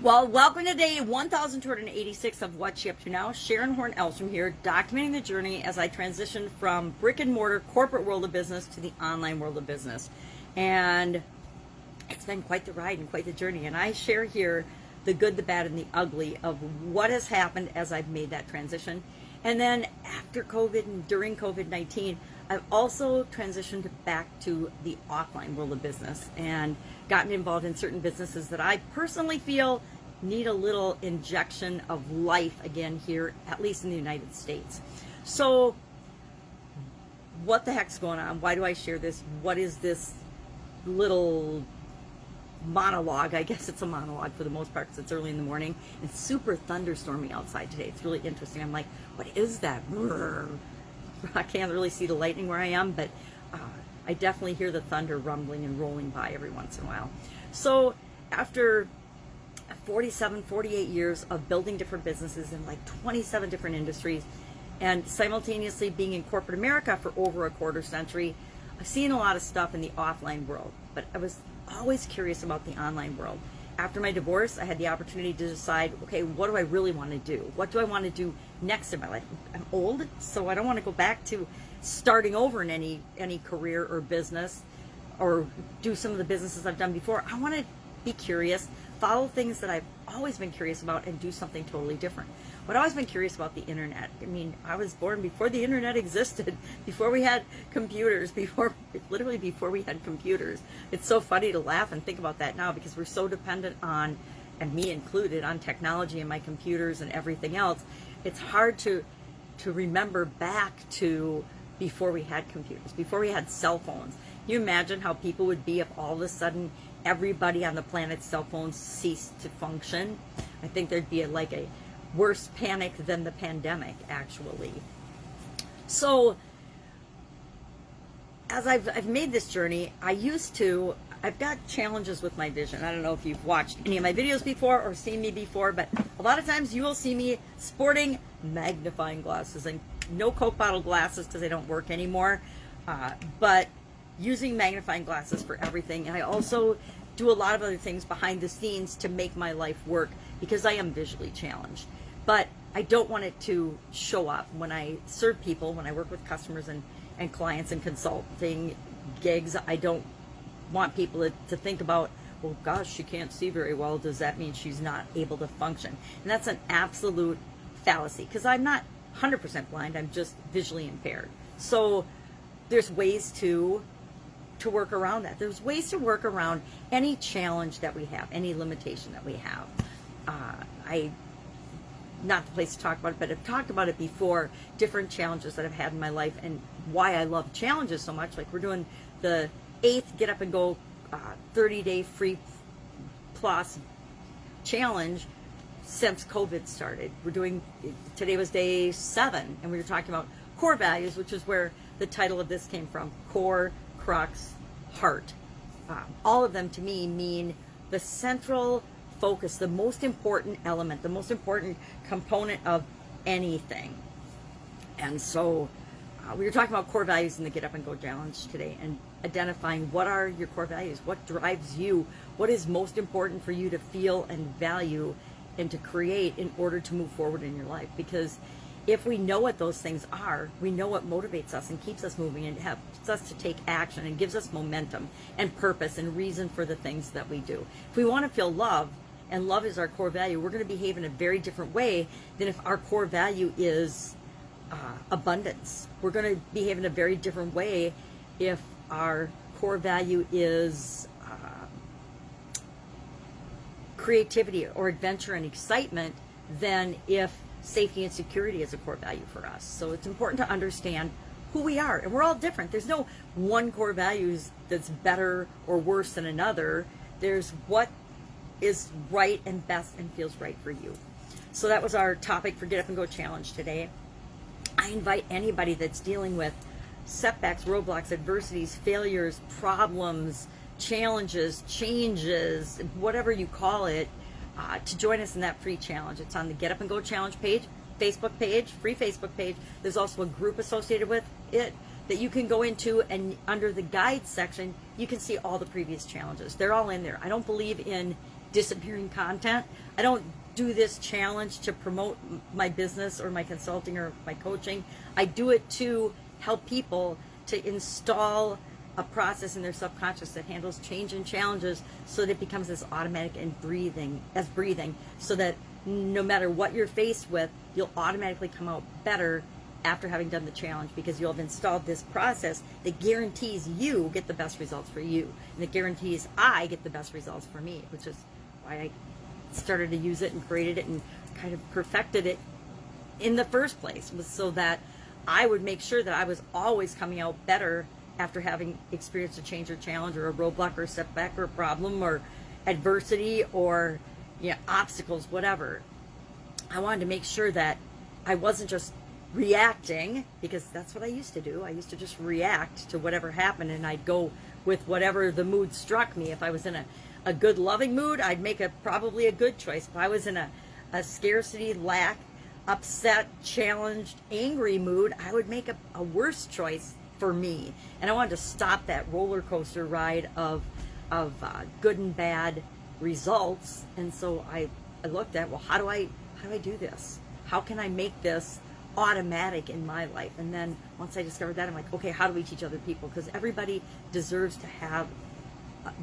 Well, welcome to day 1286 of What's She Up To Now. Sharon Horne-Ellstrom here, documenting the journey as I transition from brick and mortar corporate world of business to the online world of business. And it's been quite the ride and quite the journey. And I share here the good, the bad, and the ugly of what has happened as I've made that transition. And then after COVID and during COVID-19, I've also transitioned back to the offline world of business and gotten involved in certain businesses that I personally feel need a little injection of life again here, at least in the United States. So what the heck's going on? Why do I share this? What is this little monologue? I guess it's a monologue for the most part because it's early in the morning. It's super thunderstormy outside today. It's really interesting. I'm like, what is that? I can't really see the lightning where I am, but I definitely hear the thunder rumbling and rolling by every once in a while. So after 47, 48 years of building different businesses in like 27 different industries and simultaneously being in corporate America for over a quarter century, I've seen a lot of stuff in the offline world, but I was always curious about the online world. After my divorce, I had the opportunity to decide, okay, what do I really want to do? What do I want to do next in my life? I'm old, so I don't want to go back to starting over in any career or business or do some of the businesses I've done before. I want to be curious, follow things that I've always been curious about, and do something totally different. I've always been curious about the internet. I mean, I was born before the internet existed, before we had computers, literally before we had computers. It's so funny to laugh and think about that now because we're so dependent on, and me included, on technology and my computers and everything else. It's hard to remember back to before we had computers, before we had cell phones. Can you imagine how people would be if all of a sudden everybody on the planet's cell phones ceased to function? I think there'd be like a worse panic than the pandemic, actually. So as I've made this journey, I've got challenges with my vision. I don't know if you've watched any of my videos before or seen me before, but a lot of times you will see me sporting magnifying glasses, and no Coke bottle glasses because they don't work anymore, but using magnifying glasses for everything. And I also do a lot of other things behind the scenes to make my life work because I am visually challenged. But I don't want it to show up when I serve people, when I work with customers and clients and consulting gigs. I don't want people to think about, well, gosh, she can't see very well. Does that mean she's not able to function? And that's an absolute fallacy because I'm not 100% blind. I'm just visually impaired. So there's ways to work around that. There's ways to work around any challenge that we have, any limitation that we have. Not the place to talk about it, but I've talked about it before, different challenges that I've had in my life and why I love challenges so much. Like we're doing the 8th Get Up and Go 30-day free plus challenge since COVID started. Today was day 7, and we were talking about core values, which is where the title of this came from. Core, crux, heart. All of them to me mean the central focus, the most important element, the most important component of anything. And so we were talking about core values in the Get Up and Go challenge today and identifying what are your core values, what drives you, what is most important for you to feel and value and to create in order to move forward in your life. Because if we know what those things are, we know what motivates us and keeps us moving and helps us to take action and gives us momentum and purpose and reason for the things that we do. If we want to feel love, and love is our core value, we're going to behave in a very different way than if our core value is abundance. We're going to behave in a very different way if our core value is creativity or adventure and excitement than if safety and security is a core value for us. So it's important to understand who we are, and we're all different. There's no one core value that's better or worse than another. There's what is right and best and feels right for you. So that was our topic for Get Up and Go challenge today. I invite anybody that's dealing with setbacks, roadblocks, adversities, failures, problems, challenges, changes, whatever you call it, to join us in that free challenge. It's on the Get Up and Go challenge page, Facebook page, free Facebook page. There's also a group associated with it that you can go into, and under the guide section, you can see all the previous challenges. They're all in there. I don't believe in disappearing content. I don't do this challenge to promote my business or my consulting or my coaching. I do it to help people to install a process in their subconscious that handles change and challenges so that it becomes as automatic and breathing, so that no matter what you're faced with, you'll automatically come out better after having done the challenge, because you'll have installed this process that guarantees you get the best results for you, and it guarantees I get the best results for me, which is why I started to use it and created it and kind of perfected it in the first place, was so that I would make sure that I was always coming out better after having experienced a change or challenge or a roadblock or a setback or a problem or adversity or obstacles, whatever. I wanted to make sure that I wasn't just reacting, because that's what I used to do. I used to just react to whatever happened, and I'd go with whatever the mood struck me. If I was in a good loving mood, I'd make probably a good choice. If I was in a scarcity, lack, upset, challenged, angry mood, I would make a worse choice for me. And I wanted to stop that roller coaster ride of good and bad results. And so I looked at, well, how do I do this? How can I make this automatic in my life? And then once I discovered that, I'm like, okay, how do we teach other people? Because everybody deserves to have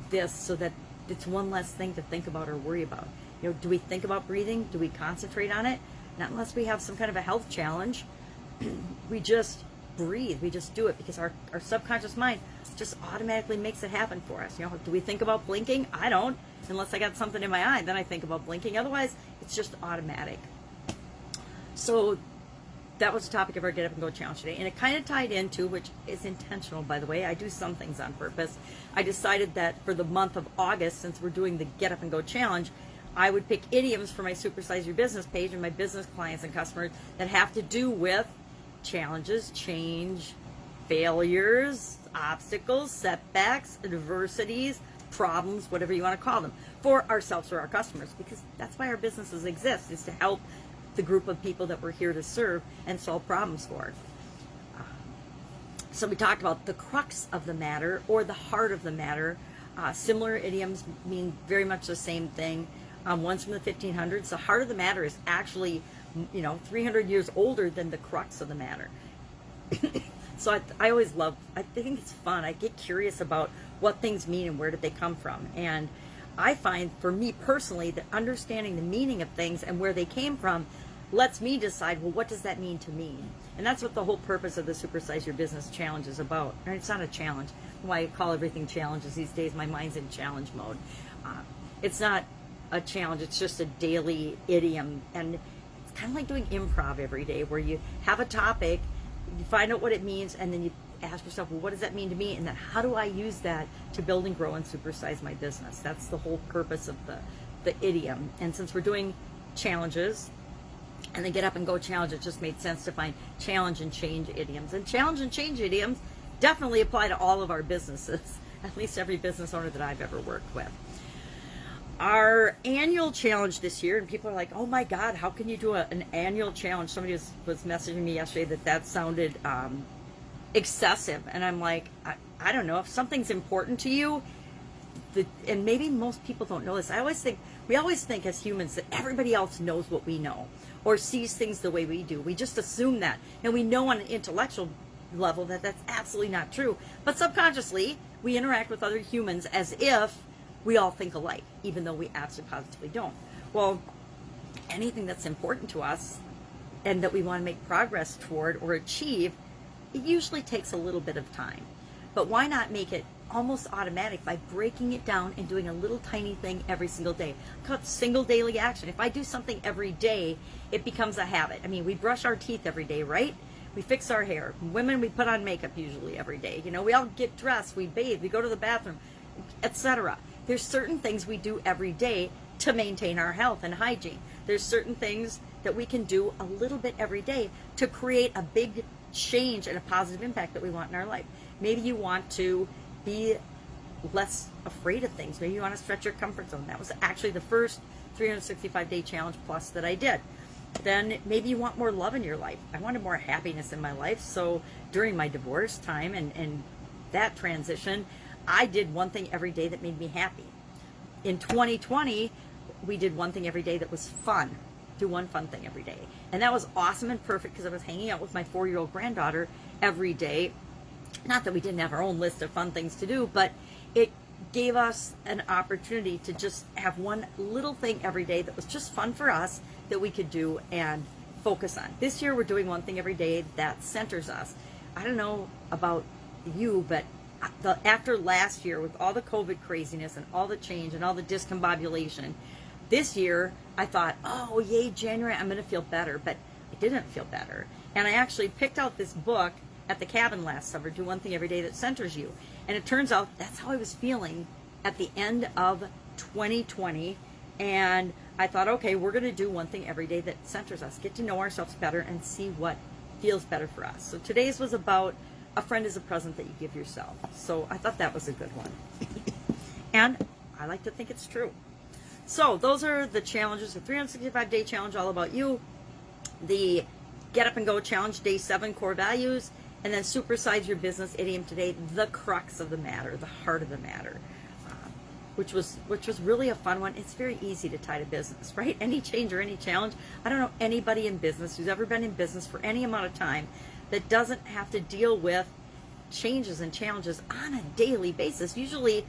this, so that it's one less thing to think about or worry about. Do we think about breathing? Do we concentrate on it? Not unless we have some kind of a health challenge. We just breathe. We just do it because our subconscious mind just automatically makes it happen for us. Do we think about blinking? I don't, unless I got something in my eye. Then I think about blinking. Otherwise, it's just automatic. So that was the topic of our Get Up and Go challenge today. And it kind of tied into, which is intentional, by the way, I do some things on purpose. I decided that for the month of August, since we're doing the Get Up and Go challenge, I would pick idioms for my Supersize Your Business page and my business clients and customers that have to do with challenges, change, failures, obstacles, setbacks, adversities, problems, whatever you want to call them, for ourselves or our customers, because that's why our businesses exist, is to help the group of people that we're here to serve and solve problems for. So we talked about the crux of the matter, or the heart of the matter. Similar idioms mean very much the same thing. One's from the 1500s. The heart of the matter is actually 300 years older than the crux of the matter. So I always I think it's fun. I get curious about what things mean and where did they come from. And I find, for me personally, that understanding the meaning of things and where they came from lets me decide, well, what does that mean to me? And that's what the whole purpose of the Supersize Your Business challenge is about. And it's not a challenge. Why I call everything challenges these days. My mind's in challenge mode. It's not a challenge. It's just a daily idiom. And it's kind of like doing improv every day, where you have a topic, you find out what it means, and then you ask yourself, well, what does that mean to me? And then how do I use that to build and grow and supersize my business? That's the whole purpose of the idiom. And since we're doing challenges and the Get Up and Go challenge, it just made sense to find challenge and change idioms. And challenge and change idioms definitely apply to all of our businesses, at least every business owner that I've ever worked with. Our annual challenge this year, and people are like, oh my God, how can you do an annual challenge? Somebody was messaging me yesterday that sounded excessive. And I'm like, I don't know, if something's important to you, and maybe most people don't know this. We always think as humans that everybody else knows what we know or sees things the way we do. We just assume that. And we know on an intellectual level that that's absolutely not true. But subconsciously, we interact with other humans as if we all think alike, even though we absolutely positively don't. Well, anything that's important to us and that we want to make progress toward or achieve, it usually takes a little bit of time. But why not make it almost automatic by breaking it down and doing a little tiny thing every single day? I call it single daily action. If I do something every day, it becomes a habit. I mean, we brush our teeth every day, right? We fix our hair. Women, we put on makeup usually every day. We all get dressed, we bathe, we go to the bathroom, etc. There's certain things we do every day to maintain our health and hygiene. There's certain things that we can do a little bit every day to create a big change and a positive impact that we want in our life. Maybe you want to be less afraid of things. Maybe you want to stretch your comfort zone. That was actually the first 365-day challenge plus that I did. Then maybe you want more love in your life. I wanted more happiness in my life. So during my divorce time and that transition, I did one thing every day that made me happy. In 2020, we did one thing every day that was fun. Do one fun thing every day. And that was awesome and perfect because I was hanging out with my 4-year-old granddaughter every day. Not that we didn't have our own list of fun things to do, but it gave us an opportunity to just have one little thing every day that was just fun for us that we could do and focus on. This year we're doing one thing every day that centers us. I don't know about you, but after last year with all the COVID craziness and all the change and all the discombobulation, this year I thought, oh yay, January, I'm going to feel better, but I didn't feel better. And I actually picked out this book at the cabin last summer, Do One Thing Every Day That Centers You. And it turns out that's how I was feeling at the end of 2020. And I thought, okay, we're going to do one thing every day that centers us, get to know ourselves better and see what feels better for us. So today's was about a friend is a present that you give yourself. So I thought that was a good one. And I like to think it's true. So those are the challenges, the 365-day challenge, all about you. The Get Up and Go challenge, day 7, core values. And then Supersize Your Business idiom today, the crux of the matter, the heart of the matter. Which was really a fun one. It's very easy to tie to business, right? Any change or any challenge. I don't know anybody in business who's ever been in business for any amount of time that doesn't have to deal with changes and challenges on a daily basis. Usually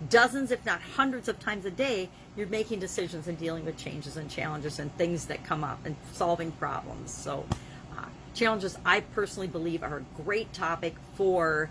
dozens, if not hundreds of times a day, you're making decisions and dealing with changes and challenges and things that come up and solving problems. So challenges, I personally believe, are a great topic for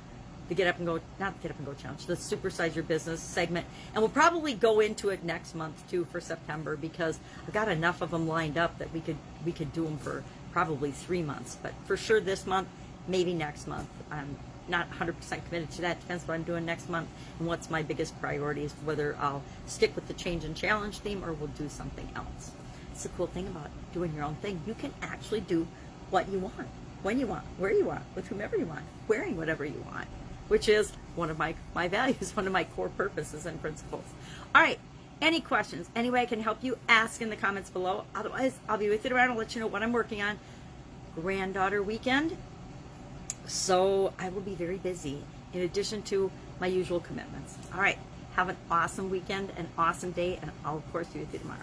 the Get Up and Go, not the Get Up and Go challenge, the Supersize Your Business segment. And we'll probably go into it next month too for September, because I've got enough of them lined up that we could do them for probably 3 months. But for sure this month, maybe next month. I'm not 100% committed to that. Depends what I'm doing next month and what's my biggest priorities, whether I'll stick with the change and challenge theme or we'll do something else. It's the cool thing about doing your own thing. You can actually do what you want, when you want, where you want, with whomever you want, wearing whatever you want, which is one of my values, one of my core purposes and principles. All right, any questions, any way I can help you, ask in the comments below. Otherwise, I'll be with you around and let you know what I'm working on. Granddaughter weekend, so I will be very busy in addition to my usual commitments. All right, have an awesome weekend, an awesome day, and I'll of course be with you tomorrow.